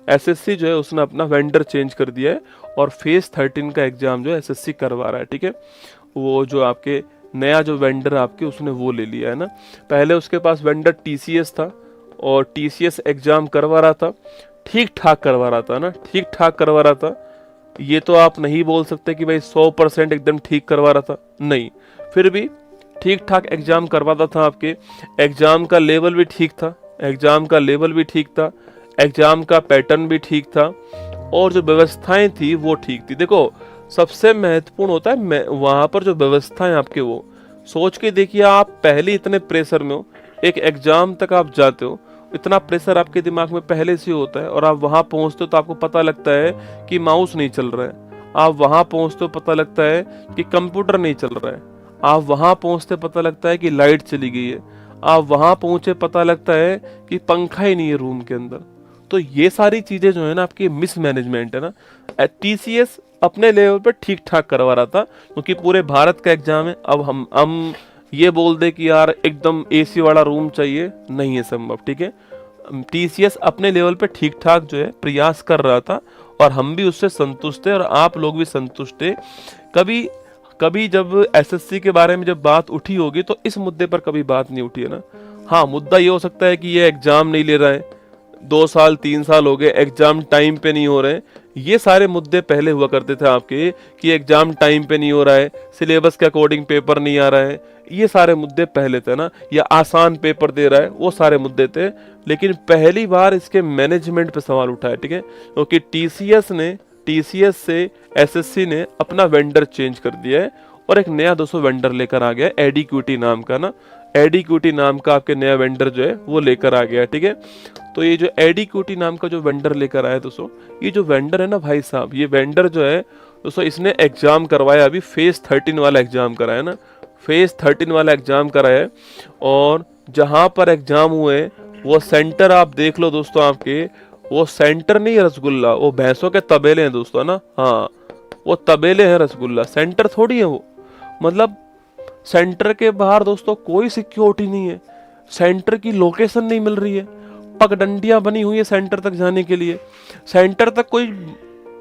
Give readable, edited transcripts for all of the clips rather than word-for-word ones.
SSC जो है उसने अपना वेंडर चेंज कर दिया है और फेज 13 का एग्जाम जो है एसएससी करवा रहा है, ठीक है। वो जो आपके नया जो वेंडर आपके उसने वो ले लिया है ना। पहले उसके पास वेंडर टीसीएस था और टीसीएस एग्जाम करवा रहा था, ठीक ठाक करवा रहा था ना, ठीक ठाक करवा रहा था। ये तो आप नहीं बोल सकते कि भाई 100% एकदम ठीक करवा रहा था, नहीं, फिर भी ठीक ठाक एग्जाम करवाता था आपके। एग्जाम का लेवल भी ठीक था, एग्जाम का लेवल भी ठीक था, एग्जाम का पैटर्न भी ठीक था और जो व्यवस्थाएं थी वो ठीक थी। देखो सबसे महत्वपूर्ण होता है वहां पर जो व्यवस्थाएं आपके, वो सोच के देखिए, आप पहले इतने प्रेशर में हो, एक एग्जाम तक आप जाते हो, इतना प्रेशर आपके दिमाग में पहले से होता है और आप वहां पहुंचते हो तो आपको पता लगता है कि माउस नहीं चल रहा है। आप वहां पहुंचते हो पता लगता है कि कंप्यूटर नहीं चल रहा है। आप वहां पहुंचते पता लगता है कि लाइट चली गई है। आप वहां पहुंचे पता लगता है कि पंखा ही नहीं है रूम के अंदर। तो ये सारी चीजें जो है ना आपकी मिसमैनेजमेंट है ना। टीसीएस अपने लेवल पर ठीक ठाक करवा रहा था क्योंकि पूरे भारत का एग्जाम है। अब हम ये बोल दे कि यार एकदम एसी वाला रूम चाहिए, नहीं है संभव, ठीक है। टीसीएस अपने लेवल पे ठीक ठाक जो है प्रयास कर रहा था और हम भी उससे संतुष्ट थे और आप लोग भी संतुष्ट थे। कभी कभी जब एसएससी के बारे में जब बात उठी होगी तो इस मुद्दे पर कभी बात नहीं उठी है ना। हाँ, मुद्दा ये हो सकता है कि ये एग्जाम नहीं ले रहा है, 2 साल 3 साल हो गए एग्जाम टाइम पे नहीं हो रहे। ये सारे मुद्दे पहले हुआ करते थे आपके कि एग्जाम टाइम पे नहीं हो रहा है, सिलेबस के अकॉर्डिंग पेपर नहीं आ रहा है, ये सारे मुद्दे पहले थे ना, या आसान पेपर दे रहा है, वो सारे मुद्दे थे। लेकिन पहली बार इसके मैनेजमेंट पे सवाल उठा है, ठीक है, क्योंकि टीसीएस से एसएससी ने अपना वेंडर चेंज कर दिया है और एक नया 200 वेंडर लेकर आ गया है, एडीक्यूटी नाम का ना। एडीक्यूटी नाम का आपके नया वेंडर जो है वो लेकर आ गया है, ठीक है। तो ये जो एडीक्यूटी नाम का जो वेंडर लेकर आया दोस्तों, ये जो वेंडर है ना भाई साहब, ये वेंडर जो है दोस्तों, इसने एग्जाम करवाया, अभी फेज 13 वाला एग्जाम कराया ना, फेज 13 वाला एग्जाम कराया है। और जहां पर एग्जाम हुए वो सेंटर आप देख लो दोस्तों, आपके वो सेंटर नहीं है रसगुल्ला, वो भैंसों के तबेले हैं दोस्तों ना। हाँ, वो तबेले हैं रसगुल्ला, सेंटर थोड़ी है वो। मतलब सेंटर के बाहर दोस्तों कोई सिक्योरिटी नहीं है, सेंटर की लोकेशन नहीं मिल रही है, पगडंडियां बनी हुई है सेंटर तक जाने के लिए। सेंटर तक कोई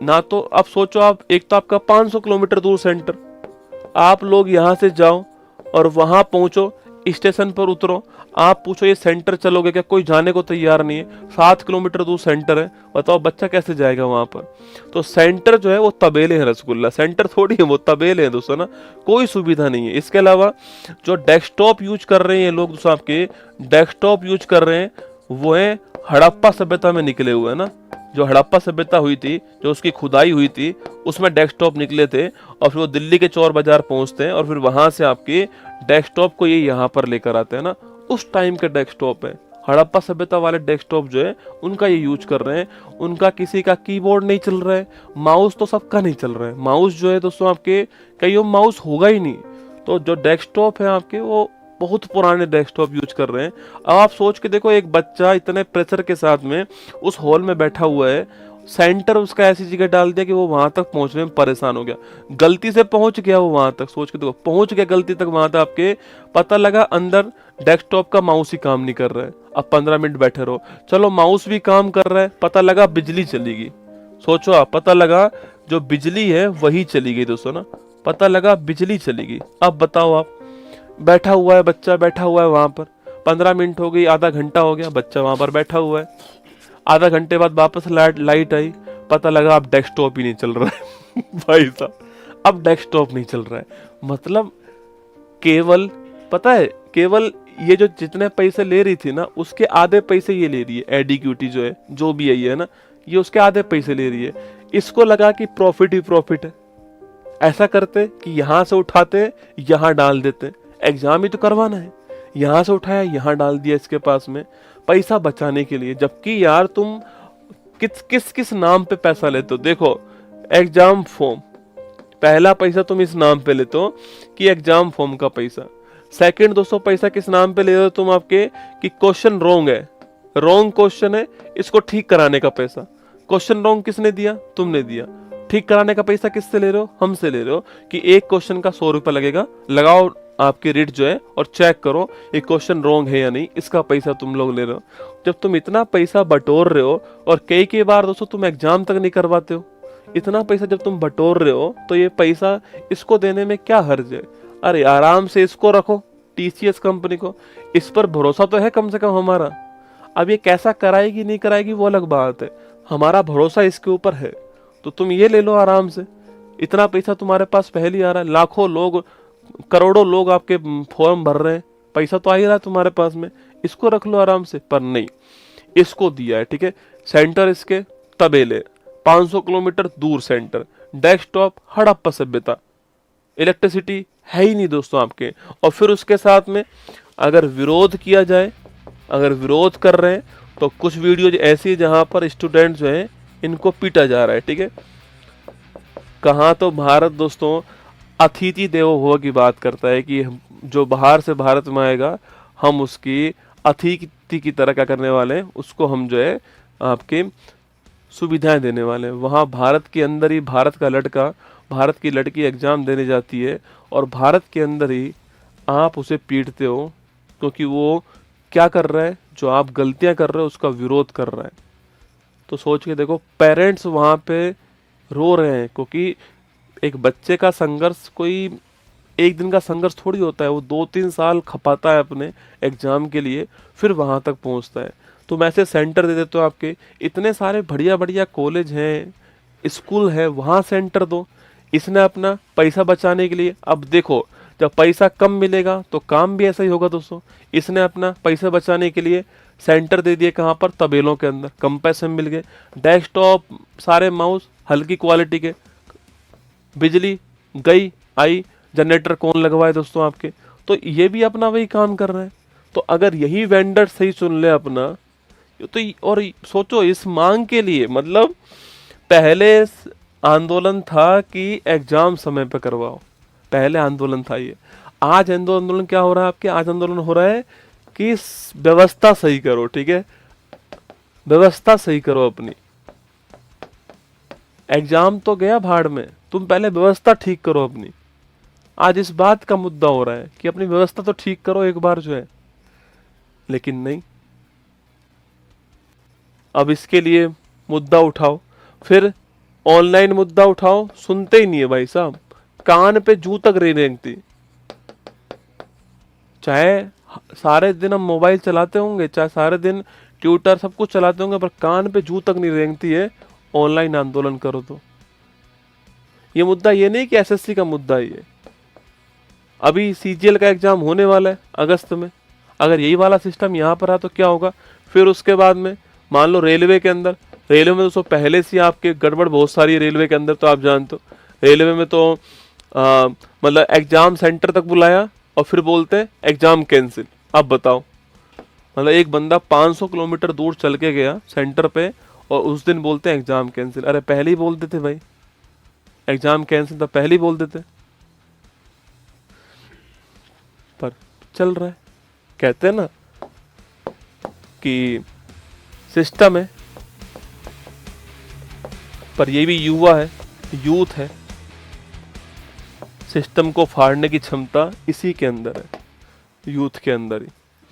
ना, तो आप सोचो, आप एक तो आपका 500 किलोमीटर दूर सेंटर, आप लोग यहाँ से जाओ और वहां पहुंचो, स्टेशन पर उतरो, आप पूछो ये सेंटर चलोगे क्या, कोई जाने को तैयार नहीं है। 7 किलोमीटर दूर सेंटर है, बताओ बच्चा कैसे जाएगा वहां पर। तो सेंटर जो है वो तबेले हैं रसगुल्ला, सेंटर थोड़ी है वो, तबेले हैं दोस्तों ना, कोई सुविधा नहीं है। इसके अलावा जो डेस्कटॉप यूज कर रहे हैं लोग दोस्तों, आपके डेस्कटॉप यूज कर रहे हैं वो है हड़प्पा सभ्यता में निकले हुए है ना। जो हड़प्पा सभ्यता हुई थी, जो उसकी खुदाई हुई थी, उसमें डेस्कटॉप निकले थे और फिर वो दिल्ली के चौर बाजार पहुंचते हैं और फिर वहां से आपके डेस्कटॉप को ये यहाँ पर लेकर आते हैं ना। उस टाइम के डेस्कटॉप है, हड़प्पा सभ्यता वाले डेस्कटॉप जो है उनका ये यूज कर रहे हैं। उनका किसी का कीबोर्ड नहीं चल रहा है, माउस तो सबका नहीं चल रहा है। माउस जो है दोस्तों आपके, कई माउस होगा ही नहीं। तो जो डेस्कटॉप है आपके वो बहुत पुराने डेस्कटॉप यूज कर रहे हैं। अब आप सोच के देखो, एक बच्चा इतने प्रेशर के साथ में उस हॉल में बैठा हुआ है, सेंटर उसका ऐसी जगह डाल दिया कि वो वहां तक पहुंचने में परेशान हो गया, गलती से पहुंच गया वो वहां तक, सोच के देखो, पहुंच गया गलती तक वहां तक, आपके पता लगा अंदर डेस्कटॉप का माउस ही काम नहीं कर रहा है। अब 15 मिनट बैठे रहो, चलो माउस भी काम कर रहा है, पता लगा बिजली चली गई। सोचो आप, पता लगा जो बिजली है वही चली गई दोस्तों ना, पता लगा बिजली चली गई। अब बताओ आप, बैठा हुआ है बच्चा, बैठा हुआ है वहां पर, 15 मिनट हो गई, आधा घंटा हो गया, बच्चा वहां पर बैठा हुआ है। आधा घंटे बाद वापस लाइट आई, पता लगा अब डेस्कटॉप ही नहीं चल रहा है भाई साहब, अब डेस्कटॉप नहीं चल रहा है। मतलब केवल, पता है, केवल ये जो जितने पैसे ले रही थी ना, उसके आधे पैसे ये ले रही है एडीक्यूटी जो है, जो भी है ना, ये उसके आधे पैसे ले रही है। इसको लगा कि प्रॉफिट ही प्रॉफिट है। ऐसा करते कि यहां से उठाते यहां डाल देते, एग्जाम ही तो करवाना है, यहां से उठाया यहां डाल दिया इसके पास में, पैसा बचाने के लिए। जबकि यार तुम किस किस नाम पे पैसा लेते हो। देखो, एग्जाम फॉर्म, पहला पैसा तुम इस नाम पे लेते हो कि एग्जाम फॉर्म का पैसा। सेकंड दोस्तों पैसा किस नाम पे ले रहे हो तुम, आपके कि क्वेश्चन रॉन्ग है, रॉन्ग क्वेश्चन है, इसको ठीक कराने का पैसा। क्वेश्चन रॉन्ग किसने दिया, तुमने दिया। ठीक कराने का पैसा किससे ले रहे हो, हमसे ले रहे हो, कि एक क्वेश्चन का 100 रुपये लगेगा, लगाओ आपकी रीड जो है और चेक करो ये क्वेश्चन रॉन्ग है या नहीं, इसका पैसा तुम लोग ले रहे हो। जब तुम इतना पैसा बटोर रहे हो और कई बार दोस्तों तुम एग्जाम तक नहीं करवाते हो, इतना पैसा जब तुम बटोर रहे हो तो ये पैसा इसको देने में क्या हर्ज है। अरे आराम से इसको रखो, टीसीएस कंपनी को, इस पर भरोसा तो है कम से कम हमारा। अब ये कैसा कराएगी नहीं कराएगी वो अलग बात है, हमारा भरोसा इसके ऊपर है, तो तुम ये ले लो आराम से। इतना पैसा तुम्हारे पास पहले ही आ रहा है, लाखों लोग करोड़ों लोग आपके फॉर्म भर रहे हैं, पैसा तो आ ही रहा है तुम्हारे पास में, इसको रख लो आराम से। पर नहीं, इसको दिया है, ठीक है। सेंटर इसके तबेले, 500 किलोमीटर दूर सेंटर, डेस्कटॉप हड़प्पा सभ्यता, इलेक्ट्रिसिटी है ही नहीं दोस्तों आपके। और फिर उसके साथ में अगर विरोध किया जाए, अगर विरोध कर रहे हैं तो कुछ वीडियो ऐसी जहां पर स्टूडेंट जो है इनको पीटा जा रहा है, ठीक है। कहाँ तो भारत दोस्तों अतिथि देवो भव की बात करता है कि जो बाहर से भारत में आएगा हम उसकी अतिथि की तरह क्या करने वाले हैं, उसको हम जो है आपके सुविधाएं देने वाले हैं। वहाँ भारत के अंदर ही भारत का लड़का, भारत की लड़की एग्जाम देने जाती है और भारत के अंदर ही आप उसे पीटते हो, क्योंकि वो क्या कर रहा है, जो आप गलतियां कर रहे हो उसका विरोध कर रहा है। तो सोच के देखो, पेरेंट्स वहाँ पे रो रहे हैं, क्योंकि एक बच्चे का संघर्ष कोई एक दिन का संघर्ष थोड़ी होता है, वो 2-3 साल खपाता है अपने एग्जाम के लिए, फिर वहाँ तक पहुँचता है। तुम ऐसे सेंटर दे देते हो, आपके इतने सारे बढ़िया बढ़िया कॉलेज हैं, स्कूल है, वहाँ सेंटर दो। इसने अपना पैसा बचाने के लिए, अब देखो जब पैसा कम मिलेगा तो काम भी ऐसा ही होगा दोस्तों। इसने अपना पैसा बचाने के लिए सेंटर दे दिए कहाँ पर, तबेलों के अंदर, कम पैसे में मिल गए, डेस्कटॉप, सारे माउस हल्की क्वालिटी के, बिजली गई आई, जनरेटर कौन लगवाए दोस्तों आपके, तो ये भी अपना वही काम कर रहे हैं। तो अगर यही वेंडर सही चुन ले अपना, तो और सोचो इस मांग के लिए, मतलब पहले आंदोलन था कि एग्जाम समय पे करवाओ, पहले आंदोलन था ये। आज आंदोलन क्या हो रहा है आपके, आज आंदोलन हो रहा है कि व्यवस्था सही करो, ठीक है, व्यवस्था सही करो अपनी। एग्जाम तो गया भाड़ में, तुम पहले व्यवस्था ठीक करो अपनी। आज इस बात का मुद्दा हो रहा है कि अपनी व्यवस्था तो ठीक करो एक बार जो है, लेकिन नहीं, अब इसके लिए मुद्दा उठाओ, फिर ऑनलाइन मुद्दा उठाओ, सुनते ही नहीं है भाई साहब, कान पे जू तक नहीं रेंगती। चाहे सारे दिन हम मोबाइल चलाते होंगे, चाहे सारे दिन ट्विटर सब कुछ चलाते होंगे, पर कान पे जू तक नहीं रेंगती है ऑनलाइन आंदोलन करो तो। ये मुद्दा ये नहीं कि एसएससी का मुद्दा है ये, अभी सीजीएल का एग्जाम होने वाला है अगस्त में, अगर यही वाला सिस्टम यहाँ पर है तो क्या होगा। फिर उसके बाद में मान लो रेलवे के अंदर, रेलवे में दोस्तों पहले से आपके गड़बड़ बहुत सारी है रेलवे के अंदर, तो आप जानते हो रेलवे में तो मतलब एग्जाम सेंटर तक बुलाया और फिर बोलते हैं एग्जाम कैंसिल। अब बताओ, मतलब एक बंदा 500 किलोमीटर दूर चल के गया सेंटर पे और उस दिन बोलते हैं एग्जाम कैंसिल। अरे पहले ही बोल देते भाई, एग्जाम कैंसिल था पहले ही बोल देते, पर चल रहा है। कहते हैं ना कि सिस्टम है, पर ये भी युवा है, यूथ है, सिस्टम को फाड़ने की क्षमता इसी के अंदर है, यूथ के अंदर ही।